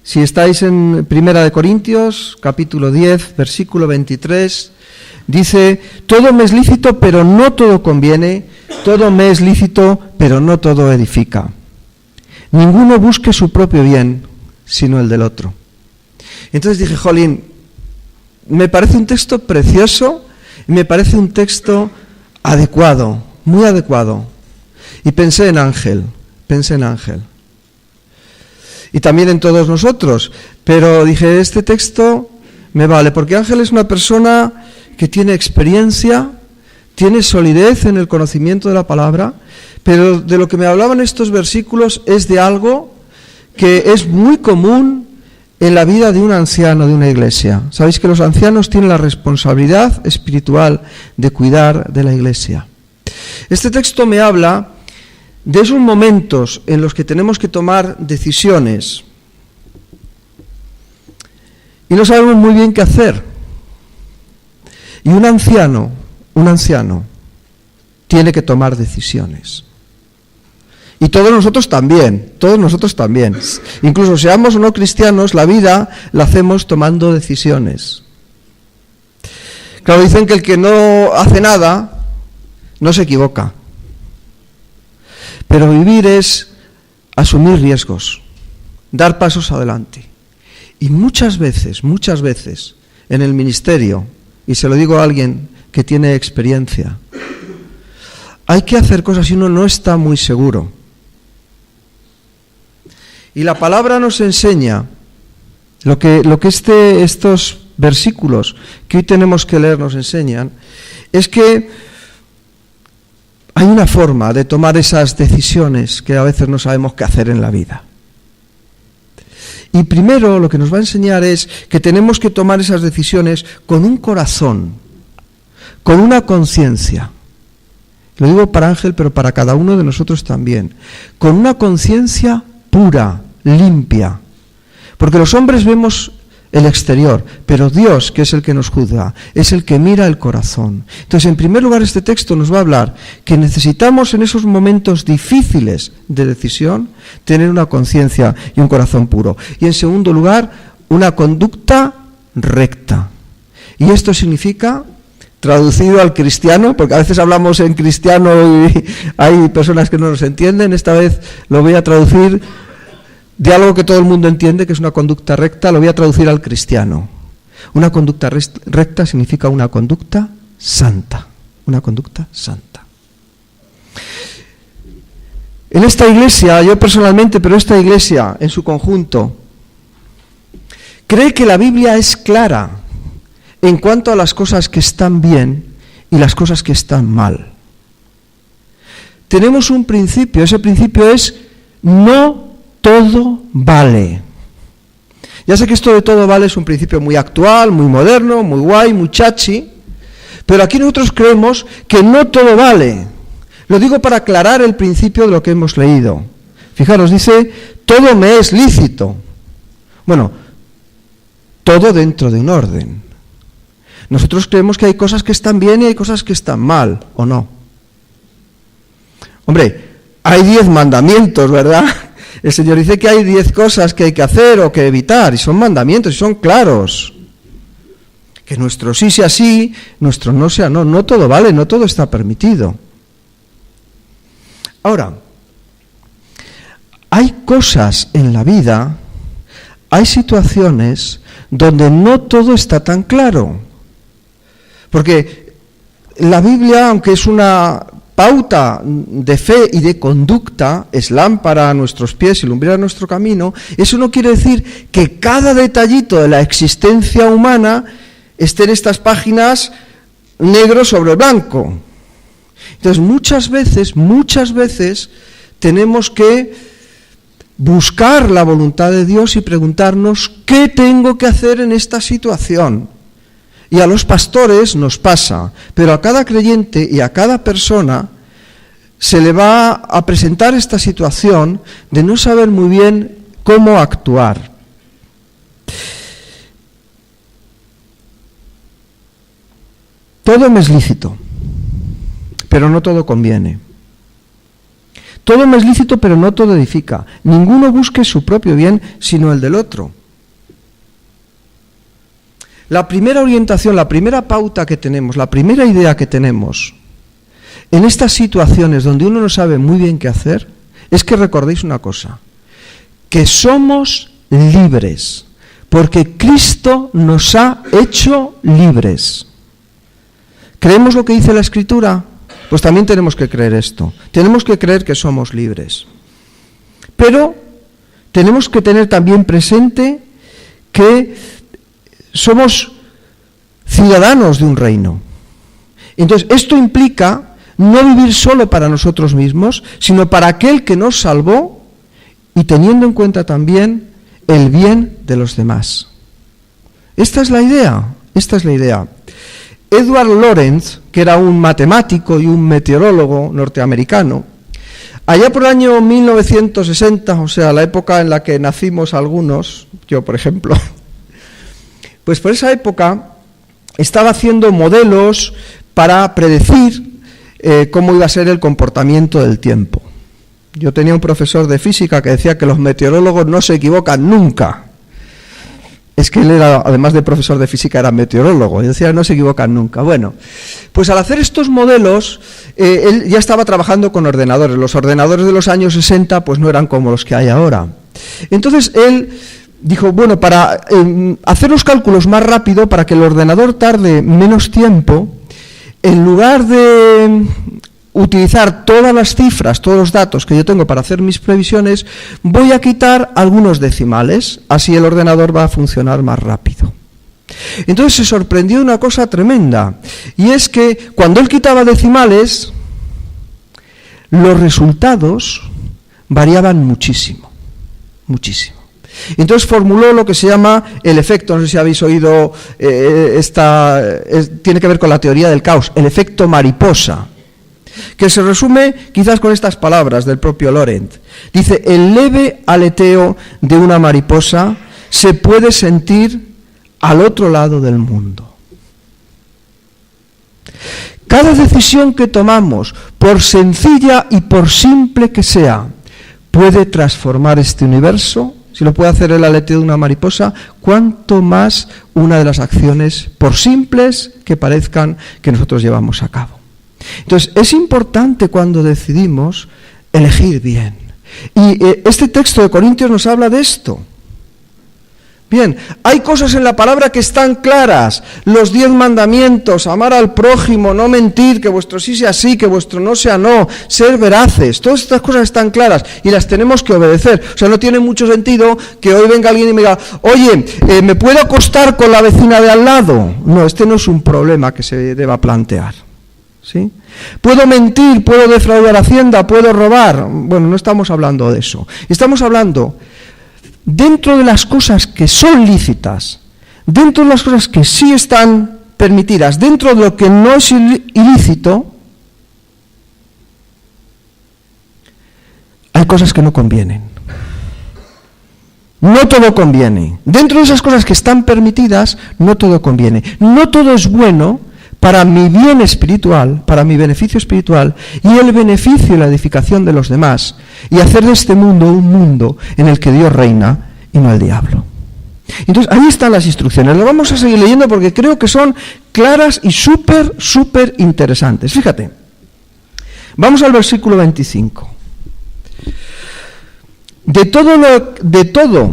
Si estáis en 1 Corintios, capítulo 10, versículo 23, dice: todo me es lícito, pero no todo conviene, todo me es lícito, pero no todo edifica. Ninguno busque su propio bien, sino el del otro. Entonces dije, jolín, me parece un texto precioso, me parece un texto adecuado, muy adecuado. Y pensé en Ángel. Y también en todos nosotros. Pero dije, este texto me vale, porque Ángel es una persona que tiene experiencia, tiene solidez en el conocimiento de la palabra, pero de lo que me hablaban estos versículos es de algo que es muy común en la vida de un anciano de una iglesia. Sabéis que los ancianos tienen la responsabilidad espiritual de cuidar de la iglesia. Este texto me habla de esos momentos en los que tenemos que tomar decisiones y no sabemos muy bien qué hacer. Y un anciano tiene que tomar decisiones. Y todos nosotros también. Incluso seamos o no cristianos, la vida la hacemos tomando decisiones. Claro, dicen que el que no hace nada no se equivoca. Pero vivir es asumir riesgos, dar pasos adelante. Y muchas veces, en el ministerio, y se lo digo a alguien que tiene experiencia, hay que hacer cosas y uno no está muy seguro. Y la palabra nos enseña lo que estos versículos que hoy tenemos que leer nos enseñan, es que hay una forma de tomar esas decisiones que a veces no sabemos qué hacer en la vida. Y primero lo que nos va a enseñar es que tenemos que tomar esas decisiones con un corazón, con una conciencia. Lo digo para Ángel, pero para cada uno de nosotros también. Con una conciencia pura, limpia. Porque los hombres vemos el exterior, pero Dios, que es el que nos juzga, es el que mira el corazón. Entonces, en primer lugar, este texto nos va a hablar que necesitamos en esos momentos difíciles de decisión tener una conciencia y un corazón puro. Y en segundo lugar, una conducta recta. Y esto significa, traducido al cristiano, porque a veces hablamos en cristiano y hay personas que no nos entienden, esta vez lo voy a traducir de algo que todo el mundo entiende, que es una conducta recta, lo voy a traducir al cristiano. Una conducta recta significa una conducta santa. Una conducta santa. En esta iglesia, yo personalmente, pero esta iglesia en su conjunto, cree que la Biblia es clara en cuanto a las cosas que están bien y las cosas que están mal. Tenemos un principio, ese principio es no todo vale. Ya sé que esto de todo vale es un principio muy actual, muy moderno, muy guay, muy chachi, pero aquí nosotros creemos que no todo vale. Lo digo para aclarar el principio de lo que hemos leído. Fijaros, dice, todo me es lícito. Bueno, todo dentro de un orden. Nosotros creemos que hay cosas que están bien y hay cosas que están mal, ¿o no? Hombre, hay 10 mandamientos, ¿verdad? El Señor dice que hay 10 cosas que hay que hacer o que evitar, y son mandamientos, y son claros. Que nuestro sí sea sí, nuestro no sea no. No todo vale, no todo está permitido. Ahora, hay cosas en la vida, hay situaciones donde no todo está tan claro. Porque la Biblia, aunque es una pauta de fe y de conducta, es lámpara a nuestros pies y lumbrera a nuestro camino, eso no quiere decir que cada detallito de la existencia humana esté en estas páginas negro sobre blanco. Entonces, muchas veces tenemos que buscar la voluntad de Dios y preguntarnos ¿qué tengo que hacer en esta situación? Y a los pastores nos pasa, pero a cada creyente y a cada persona se le va a presentar esta situación de no saber muy bien cómo actuar. Todo me es lícito, pero no todo conviene. Todo me es lícito, pero no todo edifica. Ninguno busque su propio bien, sino el del otro. La primera orientación, la primera pauta que tenemos, la primera idea que tenemos en estas situaciones donde uno no sabe muy bien qué hacer, es que recordéis una cosa, que somos libres, porque Cristo nos ha hecho libres. ¿Creemos lo que dice la Escritura? Pues también tenemos que creer esto. Tenemos que creer que somos libres. Pero tenemos que tener también presente que somos ciudadanos de un reino. Entonces, esto implica no vivir solo para nosotros mismos, sino para aquel que nos salvó y teniendo en cuenta también el bien de los demás. Esta es la idea. Edward Lorenz, que era un matemático y un meteorólogo norteamericano, allá por el año 1960, o sea, la época en la que nacimos algunos, yo por ejemplo, pues por esa época estaba haciendo modelos para predecir cómo iba a ser el comportamiento del tiempo. Yo tenía un profesor de física que decía que los meteorólogos no se equivocan nunca. Es que él era, además de profesor de física, era meteorólogo, y decía no se equivocan nunca. Bueno, pues al hacer estos modelos, él ya estaba trabajando con ordenadores. Los ordenadores de los años 60 pues no eran como los que hay ahora. Entonces él dijo, bueno, para hacer los cálculos más rápido, para que el ordenador tarde menos tiempo, en lugar de utilizar todas las cifras, todos los datos que yo tengo para hacer mis previsiones, voy a quitar algunos decimales, así el ordenador va a funcionar más rápido. Entonces se sorprendió de una cosa tremenda, y es que cuando él quitaba decimales, los resultados variaban muchísimo. Entonces formuló lo que se llama el efecto, no sé si habéis oído, tiene que ver con la teoría del caos, el efecto mariposa, que se resume quizás con estas palabras del propio Lorenz. Dice, el leve aleteo de una mariposa se puede sentir al otro lado del mundo. Cada decisión que tomamos, por sencilla y por simple que sea, puede transformar este universo. Si lo puede hacer el aleteo de una mariposa, cuanto más una de las acciones, por simples que parezcan, que nosotros llevamos a cabo. Entonces, es importante cuando decidimos elegir bien. Y este texto de Corintios nos habla de esto. Bien, hay cosas en la palabra que están claras. Los 10 mandamientos, amar al prójimo, no mentir, que vuestro sí sea sí, que vuestro no sea no, ser veraces. Todas estas cosas están claras y las tenemos que obedecer. O sea, no tiene mucho sentido que hoy venga alguien y me diga, oye, ¿me puedo acostar con la vecina de al lado? No, este no es un problema que se deba plantear. ¿Sí? ¿Puedo mentir? ¿Puedo defraudar Hacienda? ¿Puedo robar? Bueno, no estamos hablando de eso. Estamos hablando dentro de las cosas que son lícitas, dentro de las cosas que sí están permitidas, dentro de lo que no es ilícito, hay cosas que no convienen. No todo conviene. Dentro de esas cosas que están permitidas, no todo conviene. No todo es bueno para mi bien espiritual, para mi beneficio espiritual y el beneficio y la edificación de los demás, y hacer de este mundo un mundo en el que Dios reina y no el diablo. Entonces, ahí están las instrucciones. Las vamos a seguir leyendo porque creo que son claras y súper interesantes. Fíjate, vamos al versículo 25. De todo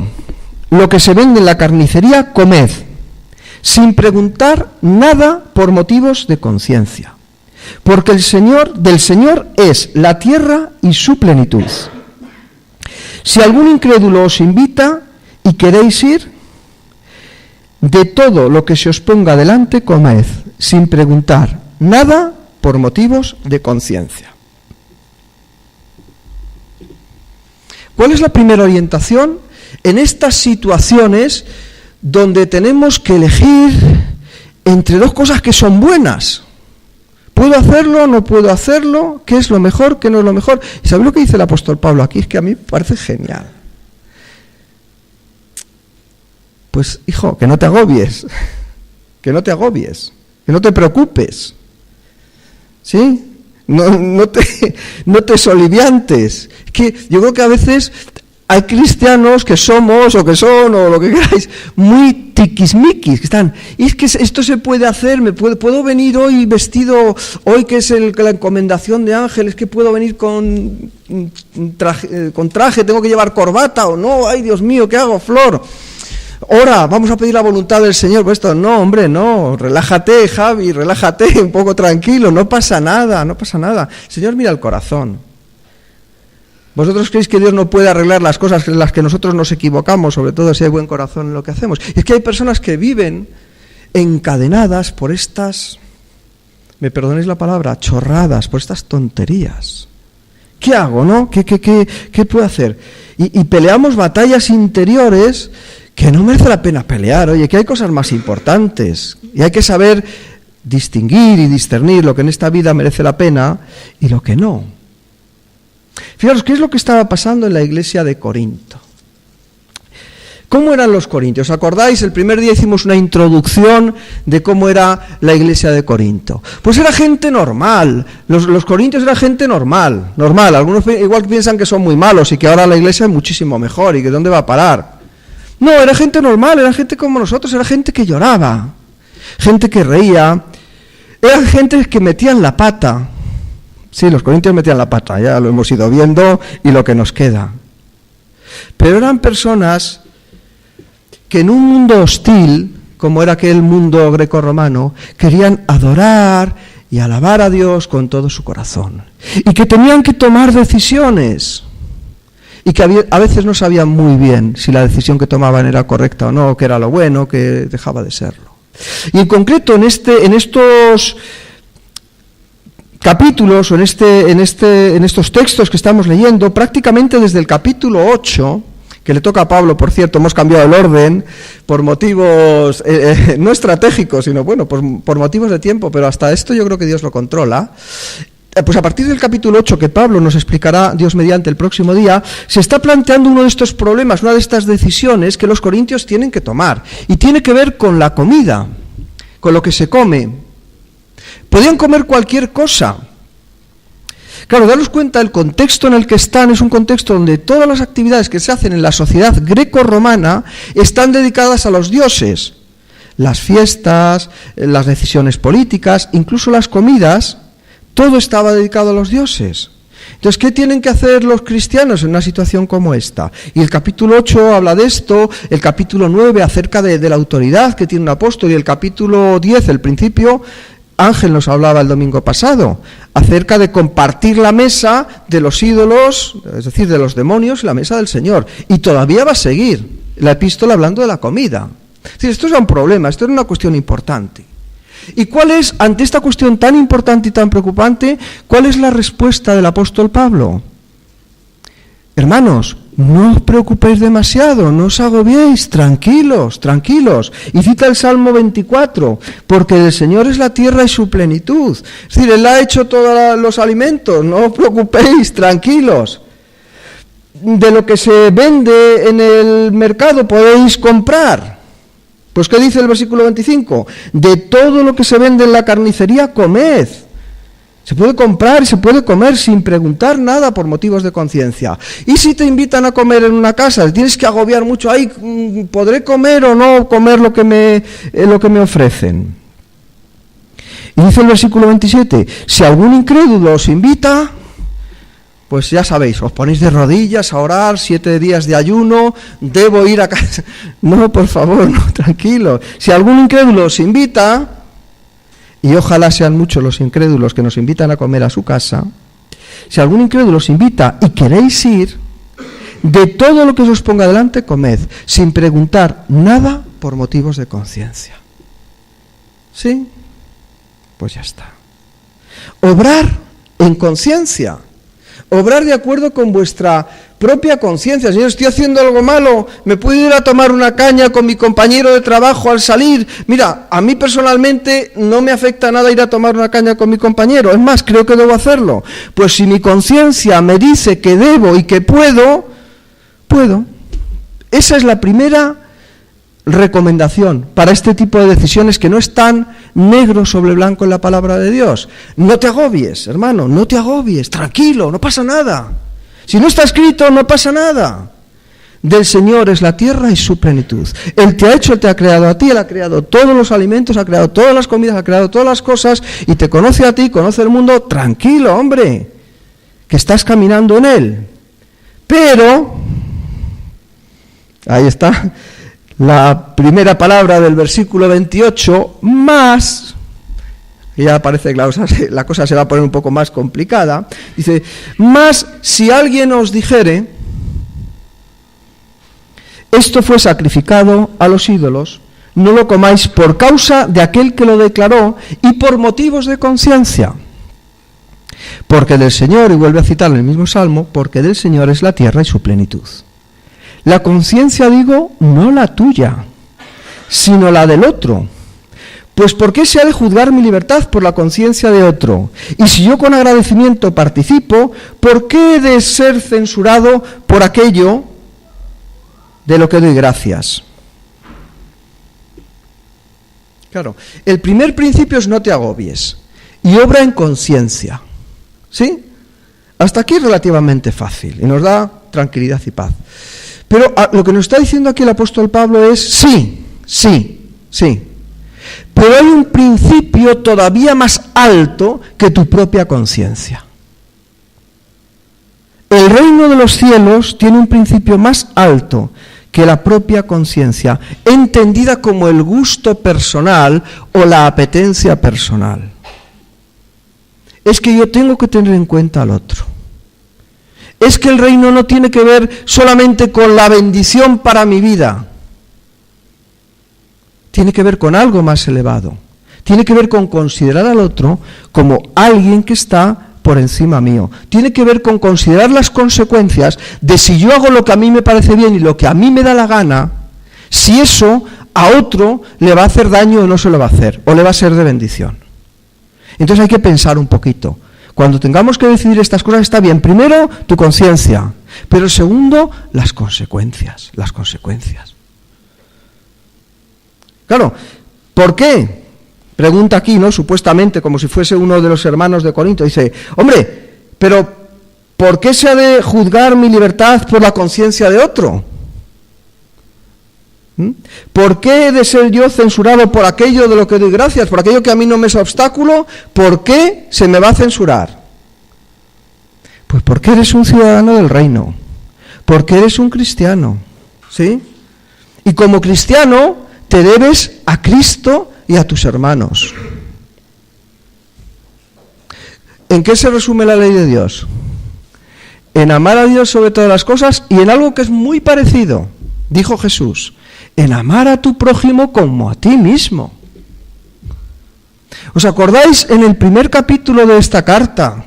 lo que se vende en la carnicería, comed, sin preguntar nada por motivos de conciencia, porque del Señor es la tierra y su plenitud. Si algún incrédulo os invita y queréis ir, de todo lo que se os ponga delante, comed, sin preguntar nada por motivos de conciencia. ¿Cuál es la primera orientación? En estas situaciones donde tenemos que elegir entre dos cosas que son buenas. ¿Puedo hacerlo? ¿No puedo hacerlo? ¿Qué es lo mejor? ¿Qué no es lo mejor? ¿Y sabéis lo que dice el apóstol Pablo aquí? Es que a mí me parece genial. Pues, hijo, que no te agobies, que no te preocupes. ¿Sí? no te soliviantes. Que yo creo que a veces hay cristianos que somos, o que son, o lo que queráis, muy tiquismiquis, que están, y es que esto se puede hacer, puedo venir hoy vestido, hoy que es la encomendación de ángeles, que puedo venir con traje, tengo que llevar corbata, o no, ay Dios mío, ¿qué hago, Flor? Ora, vamos a pedir la voluntad del Señor. Pues esto, no, hombre, no, relájate, Javi, relájate, un poco tranquilo, no pasa nada. El Señor mira el corazón. ¿Vosotros creéis que Dios no puede arreglar las cosas en las que nosotros nos equivocamos, sobre todo si hay buen corazón en lo que hacemos? Y es que hay personas que viven encadenadas por estas, me perdonéis la palabra, chorradas, por estas tonterías. ¿Qué hago, no? ¿Qué puedo hacer? Y peleamos batallas interiores que no merece la pena pelear. Oye, que hay cosas más importantes y hay que saber distinguir y discernir lo que en esta vida merece la pena y lo que no. Fijaros, ¿qué es lo que estaba pasando en la iglesia de Corinto? ¿Cómo eran los corintios? ¿Os acordáis? El primer día hicimos una introducción de cómo era la iglesia de Corinto. Pues era gente normal. Los corintios eran gente normal. Algunos igual piensan que son muy malos y que ahora la iglesia es muchísimo mejor y que ¿dónde va a parar? No, era gente normal, era gente como nosotros, era gente que lloraba, gente que reía, era gente que metían la pata. Sí, los corintios metían la pata, ya lo hemos ido viendo y lo que nos queda. Pero eran personas que en un mundo hostil, como era aquel mundo grecorromano, querían adorar y alabar a Dios con todo su corazón. Y que tenían que tomar decisiones. Y que a veces no sabían muy bien si la decisión que tomaban era correcta o no, que era lo bueno, que dejaba de serlo. Y en concreto, en estos capítulos, o en estos textos que estamos leyendo, prácticamente desde el capítulo 8, que le toca a Pablo, por cierto, hemos cambiado el orden por motivos no estratégicos, sino bueno, por motivos de tiempo, pero hasta esto yo creo que Dios lo controla. Pues a partir del capítulo 8, que Pablo nos explicará, Dios mediante, el próximo día, se está planteando uno de estos problemas, una de estas decisiones que los corintios tienen que tomar, y tiene que ver con la comida, con lo que se come. Podían comer cualquier cosa. Claro, daros cuenta, el contexto en el que están es un contexto donde todas las actividades que se hacen en la sociedad greco-romana están dedicadas a los dioses. Las fiestas, las decisiones políticas, incluso las comidas, todo estaba dedicado a los dioses. Entonces, ¿qué tienen que hacer los cristianos en una situación como esta? Y el capítulo 8 habla de esto, el capítulo 9 acerca de la autoridad que tiene un apóstol, y el capítulo 10, el principio, Ángel nos hablaba el domingo pasado, acerca de compartir la mesa de los ídolos, es decir, de los demonios, y la mesa del Señor. Y todavía va a seguir la epístola hablando de la comida. Es decir, esto es un problema, esto es una cuestión importante. ¿Y cuál es, ante esta cuestión tan importante y tan preocupante, cuál es la respuesta del apóstol Pablo? Hermanos, no os preocupéis demasiado, no os agobiéis, tranquilos. Y cita el Salmo 24, porque del Señor es la tierra y su plenitud. Es decir, Él ha hecho todos los alimentos, no os preocupéis, tranquilos. De lo que se vende en el mercado podéis comprar. Pues ¿qué dice el versículo 25? De todo lo que se vende en la carnicería, comed. Se puede comprar y se puede comer sin preguntar nada por motivos de conciencia. Y si te invitan a comer en una casa, tienes que agobiar mucho, ay, ¿podré comer o no comer lo que me ofrecen? Y dice el versículo 27, si algún incrédulo os invita, pues ya sabéis, os ponéis de rodillas a orar, 7 días de ayuno, debo ir a casa. No, por favor, no, tranquilo. Si algún incrédulo os invita, y ojalá sean muchos los incrédulos que nos invitan a comer a su casa, si algún incrédulo os invita y queréis ir, de todo lo que se os ponga delante, comed, sin preguntar nada por motivos de conciencia. ¿Sí? Pues ya está. Obrar en conciencia. Obrar de acuerdo con vuestra propia conciencia. Señor, estoy haciendo algo malo, me puedo ir a tomar una caña con mi compañero de trabajo al salir. Mira, a mí personalmente no me afecta nada ir a tomar una caña con mi compañero. Es más, creo que debo hacerlo. Pues si mi conciencia me dice que debo y que puedo. Esa es la primera recomendación para este tipo de decisiones que no están negro sobre blanco en la palabra de Dios. No te agobies, hermano, no te agobies, tranquilo, no pasa nada. Si no está escrito, no pasa nada. Del Señor es la tierra y su plenitud. Él te ha hecho, Él te ha creado a ti, Él ha creado todos los alimentos, ha creado todas las comidas, ha creado todas las cosas y te conoce a ti, conoce el mundo. Tranquilo, hombre, que estás caminando en Él. Pero, ahí está la primera palabra del versículo 28, más, ya parece que la cosa se va a poner un poco más complicada, dice, más si alguien os dijere, esto fue sacrificado a los ídolos, no lo comáis por causa de aquel que lo declaró y por motivos de conciencia. Porque del Señor, y vuelve a citar en el mismo Salmo, porque del Señor es la tierra y su plenitud. La conciencia, digo, no la tuya, sino la del otro. Pues ¿por qué se ha de juzgar mi libertad por la conciencia de otro? Y si yo con agradecimiento participo, ¿por qué he de ser censurado por aquello de lo que doy gracias? Claro, el primer principio es no te agobies y obra en conciencia. ¿Sí? Hasta aquí es relativamente fácil y nos da tranquilidad y paz. Pero lo que nos está diciendo aquí el apóstol Pablo es sí. Pero hay un principio todavía más alto que tu propia conciencia. El reino de los cielos tiene un principio más alto que la propia conciencia, entendida como el gusto personal o la apetencia personal. Es que yo tengo que tener en cuenta al otro. Es que el reino no tiene que ver solamente con la bendición para mi vida. Tiene que ver con algo más elevado. Tiene que ver con considerar al otro como alguien que está por encima mío. Tiene que ver con considerar las consecuencias de si yo hago lo que a mí me parece bien y lo que a mí me da la gana, si eso a otro le va a hacer daño o no se lo va a hacer, o le va a ser de bendición. Entonces hay que pensar un poquito. Cuando tengamos que decidir estas cosas está bien. Primero, tu conciencia. Pero segundo, las consecuencias. Claro, ¿por qué? Pregunta aquí, ¿no? Supuestamente, como si fuese uno de los hermanos de Corinto. Dice, hombre, pero ¿por qué se ha de juzgar mi libertad por la conciencia de otro? ¿Por qué he de ser yo censurado por aquello de lo que doy gracias, por aquello que a mí no me es obstáculo? ¿Por qué se me va a censurar? Pues porque eres un ciudadano del reino, porque eres un cristiano, ¿sí? Y como cristiano te debes a Cristo y a tus hermanos. ¿En qué se resume la ley de Dios? En amar a Dios sobre todas las cosas y en algo que es muy parecido, dijo Jesús, en amar a tu prójimo como a ti mismo. ¿Os acordáis en el primer capítulo de esta carta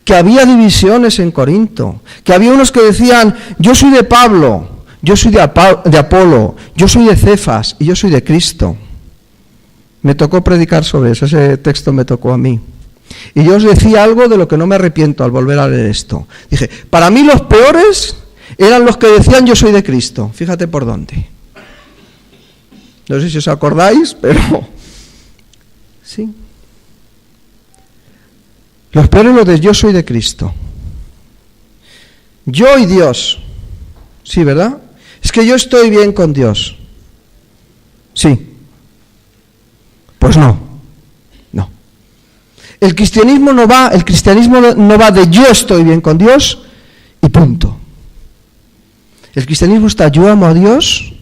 que había divisiones en Corinto? Que había unos que decían, yo soy de Pablo, yo soy de Apolo, yo soy de Cefas y yo soy de Cristo. Me tocó predicar sobre eso, ese texto me tocó a mí. Y yo os decía algo de lo que no me arrepiento al volver a leer esto. Dije, para mí los peores eran los que decían yo soy de Cristo. Fíjate por dónde. No sé si os acordáis, pero sí. Los peores los de yo soy de Cristo. Yo y Dios. Sí, ¿verdad? Es que yo estoy bien con Dios. Sí. Pues no. El cristianismo no va de yo estoy bien con Dios y punto. El cristianismo está yo amo a Dios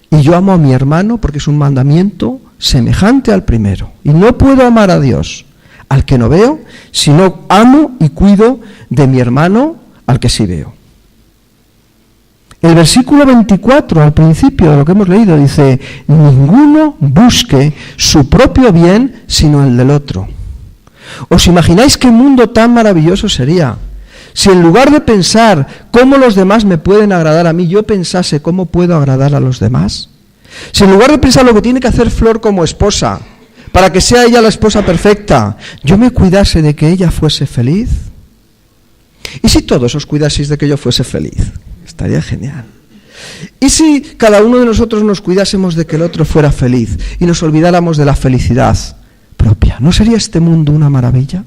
y yo amo a mi hermano porque es un mandamiento semejante al primero. Y no puedo amar a Dios al que no veo si no amo y cuido de mi hermano al que sí veo. El versículo 24, al principio de lo que hemos leído, dice, ninguno busque su propio bien sino el del otro. ¿Os imagináis qué mundo tan maravilloso sería si en lugar de pensar cómo los demás me pueden agradar a mí, yo pensase cómo puedo agradar a los demás? Si en lugar de pensar lo que tiene que hacer Flor como esposa, para que sea ella la esposa perfecta, yo me cuidase de que ella fuese feliz. ¿Y si todos os cuidaseis de que yo fuese feliz? Estaría genial. ¿Y si cada uno de nosotros nos cuidásemos de que el otro fuera feliz y nos olvidáramos de la felicidad propia? ¿No sería este mundo una maravilla?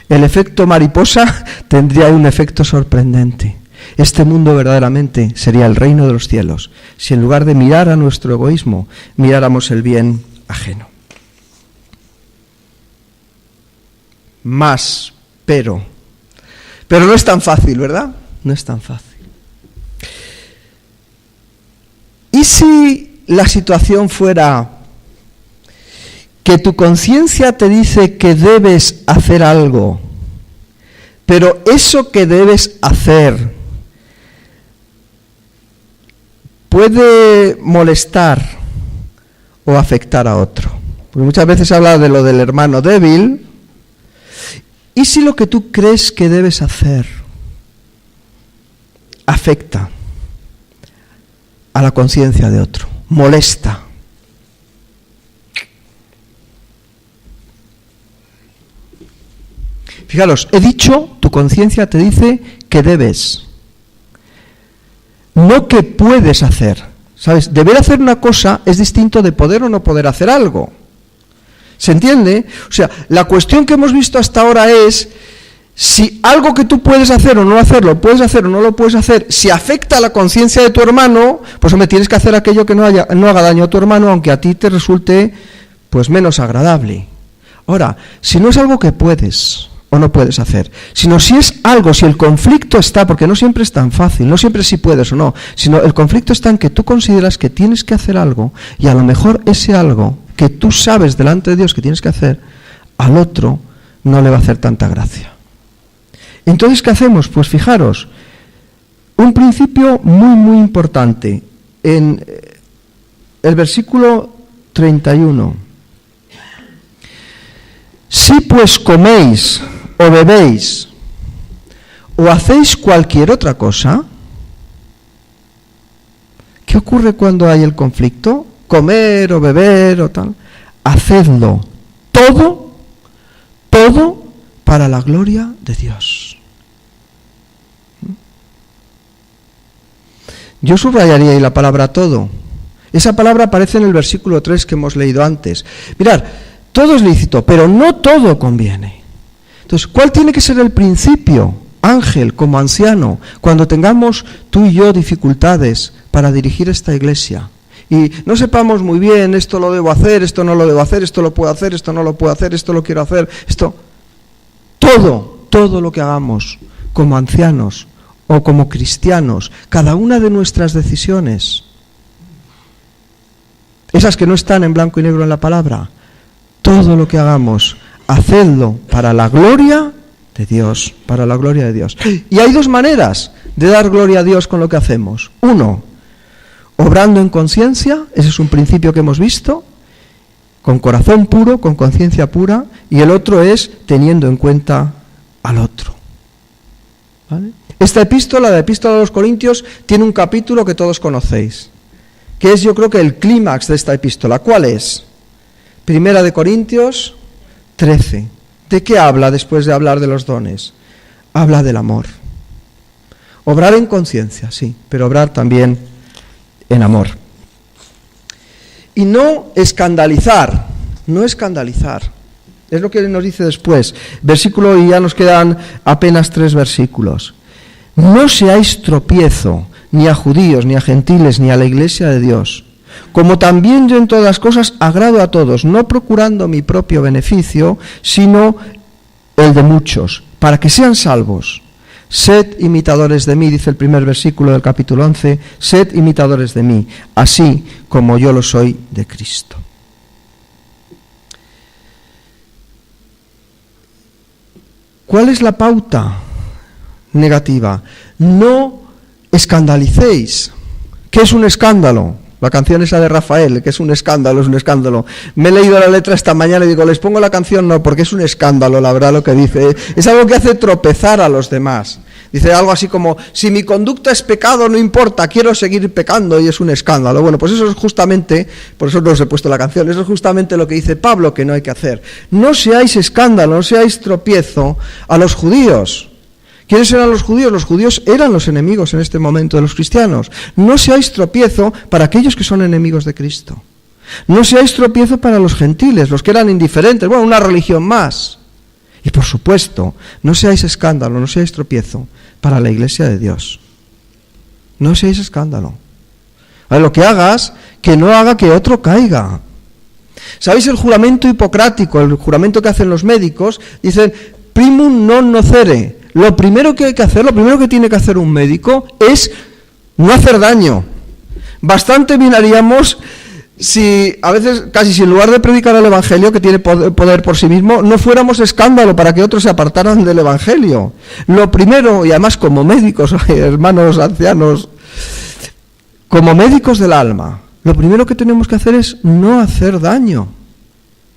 El efecto mariposa tendría un efecto sorprendente. Este mundo verdaderamente sería el reino de los cielos, si en lugar de mirar a nuestro egoísmo, miráramos el bien ajeno. Más, pero no es tan fácil, ¿verdad? No es tan fácil. ¿Y si la situación fuera que tu conciencia te dice que debes hacer algo, pero eso que debes hacer puede molestar o afectar a otro? Porque muchas veces se habla de lo del hermano débil. ¿Y si lo que tú crees que debes hacer afecta a la conciencia de otro, molesta? Fijaros, he dicho, tu conciencia te dice que debes, no que puedes hacer. ¿Sabes? Deber hacer una cosa es distinto de poder o no poder hacer algo. ¿Se entiende? O sea, la cuestión que hemos visto hasta ahora es si algo que tú puedes hacer o no hacerlo, puedes hacer o no lo puedes hacer, si afecta a la conciencia de tu hermano, pues hombre, tienes que hacer aquello que no haga daño a tu hermano, aunque a ti te resulte pues menos agradable. Ahora, si no es algo que puedes o no puedes hacer, sino si es algo, si el conflicto está, porque no siempre es tan fácil, no siempre si puedes o no, sino el conflicto está en que tú consideras que tienes que hacer algo y a lo mejor ese algo que tú sabes delante de Dios que tienes que hacer, al otro no le va a hacer tanta gracia. Entonces, ¿qué hacemos? Pues fijaros, un principio muy, muy importante en el versículo 31. Si pues coméis o bebéis o hacéis cualquier otra cosa, ¿qué ocurre cuando hay el conflicto? Comer o beber o tal. Hacedlo todo para la gloria de Dios. Yo subrayaría ahí la palabra todo. Esa palabra aparece en el versículo 3 que hemos leído antes. Mirad, todo es lícito, pero no todo conviene. Entonces, ¿cuál tiene que ser el principio, Ángel, como anciano, cuando tengamos tú y yo dificultades para dirigir esta iglesia? Y no sepamos muy bien, esto lo debo hacer, esto no lo debo hacer, esto lo puedo hacer, esto no lo puedo hacer, esto lo quiero hacer, esto... Todo lo que hagamos como ancianos o como cristianos, cada una de nuestras decisiones, esas que no están en blanco y negro en la palabra, todo lo que hagamos, hacedlo para la gloria de Dios, para la gloria de Dios. Y hay dos maneras de dar gloria a Dios con lo que hacemos. Uno, obrando en conciencia, ese es un principio que hemos visto, con corazón puro, con conciencia pura, y el otro es teniendo en cuenta al otro. ¿Vale? Esta epístola, la epístola a los Corintios, tiene un capítulo que todos conocéis, que es yo creo que el clímax de esta epístola. ¿Cuál es? Primera de Corintios 13. ¿De qué habla después de hablar de los dones? Habla del amor. Obrar en conciencia, sí, pero obrar también en amor. Y no escandalizar, no escandalizar. Es lo que nos dice después. Versículo, y ya nos quedan apenas 3 versículos. No seáis tropiezo, ni a judíos, ni a gentiles, ni a la iglesia de Dios. Como también yo en todas las cosas agrado a todos, no procurando mi propio beneficio, sino el de muchos, para que sean salvos. Sed imitadores de mí, dice el primer versículo del capítulo 11, sed imitadores de mí, así como yo lo soy de Cristo. ¿Cuál es la pauta negativa? No escandalicéis. ¿Qué es un escándalo? La canción esa de Rafael, que es un escándalo, es un escándalo. Me he leído la letra esta mañana y digo, les pongo la canción, no, porque es un escándalo, la verdad, lo que dice. Es algo que hace tropezar a los demás. Dice algo así como, si mi conducta es pecado, no importa, quiero seguir pecando y es un escándalo. Bueno, pues eso es justamente, por eso no os he puesto la canción, eso es justamente lo que dice Pablo que no hay que hacer. No seáis escándalo, no seáis tropiezo a los judíos, ¿Quiénes eran los judíos? Los judíos eran los enemigos en este momento de los cristianos. No seáis tropiezo para aquellos que son enemigos de Cristo. No seáis tropiezo para los gentiles, los que eran indiferentes, bueno, una religión más. Y por supuesto, no seáis escándalo, no seáis tropiezo para la iglesia de Dios. No seáis escándalo. A ver, lo que hagas, que no haga que otro caiga. ¿Sabéis el juramento hipocrático, el juramento que hacen los médicos? Dicen, primum non nocere. Lo primero que hay que hacer, lo primero que tiene que hacer un médico es no hacer daño. Bastante bien haríamos si, a veces, casi si en lugar de predicar el Evangelio, que tiene poder por sí mismo, no fuéramos escándalo para que otros se apartaran del Evangelio. Lo primero, y además como médicos, hermanos ancianos, como médicos del alma, lo primero que tenemos que hacer es no hacer daño,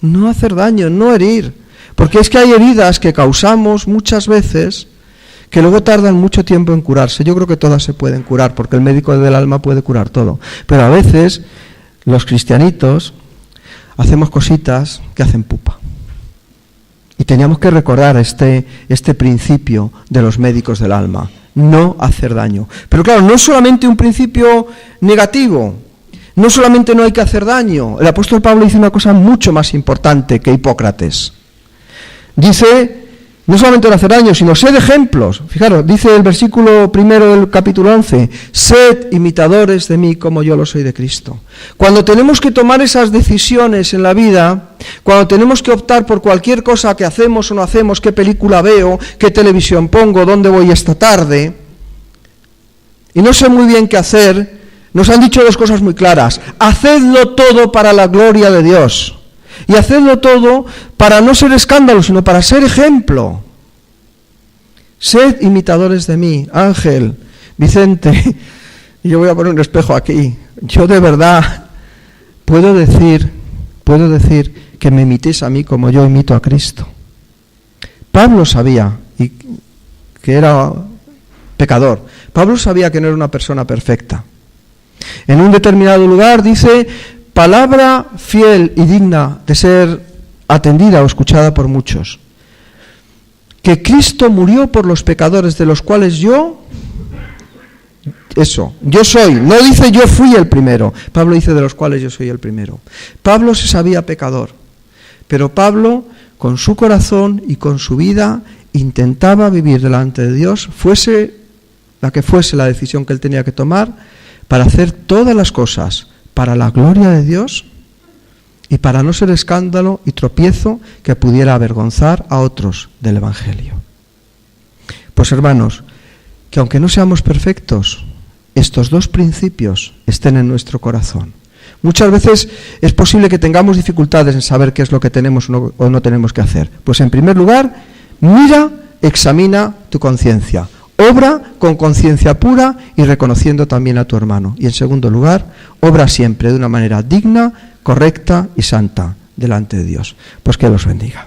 no herir. Porque es que hay heridas que causamos muchas veces que luego tardan mucho tiempo en curarse. Yo creo que todas se pueden curar, porque el médico del alma puede curar todo. Pero a veces los cristianitos hacemos cositas que hacen pupa. Y teníamos que recordar este principio de los médicos del alma, no hacer daño. Pero claro, no es solamente un principio negativo, no solamente no hay que hacer daño. El apóstol Pablo dice una cosa mucho más importante que Hipócrates. Dice, no solamente no hacer daño, sino sed ejemplos. Fijaros, dice el versículo 1 del capítulo 11, sed imitadores de mí como yo lo soy de Cristo. Cuando tenemos que tomar esas decisiones en la vida, cuando tenemos que optar por cualquier cosa que hacemos o no hacemos, qué película veo, qué televisión pongo, dónde voy esta tarde, y no sé muy bien qué hacer, nos han dicho dos cosas muy claras. Hacedlo todo para la gloria de Dios. Y hacedlo todo para no ser escándalo, sino para ser ejemplo. Sed imitadores de mí. Ángel, Vicente, y yo voy a poner un espejo aquí. Yo de verdad puedo decir que me imitéis a mí como yo imito a Cristo. Pablo sabía que era pecador. Pablo sabía que no era una persona perfecta. En un determinado lugar dice, palabra fiel y digna de ser atendida o escuchada por muchos, que Cristo murió por los pecadores de los cuales yo soy. No dice yo fui el primero, Pablo dice de los cuales yo soy el primero. Pablo se sabía pecador, pero Pablo con su corazón y con su vida intentaba vivir delante de Dios, fuese la que fuese la decisión que él tenía que tomar, para hacer todas las cosas para la gloria de Dios y para no ser escándalo y tropiezo que pudiera avergonzar a otros del Evangelio. Pues hermanos, que aunque no seamos perfectos, estos dos principios estén en nuestro corazón. Muchas veces es posible que tengamos dificultades en saber qué es lo que tenemos o no tenemos que hacer. Pues en primer lugar, mira, examina tu conciencia. Obra con conciencia pura y reconociendo también a tu hermano. Y en segundo lugar, obra siempre de una manera digna, correcta y santa delante de Dios. Pues que los bendiga.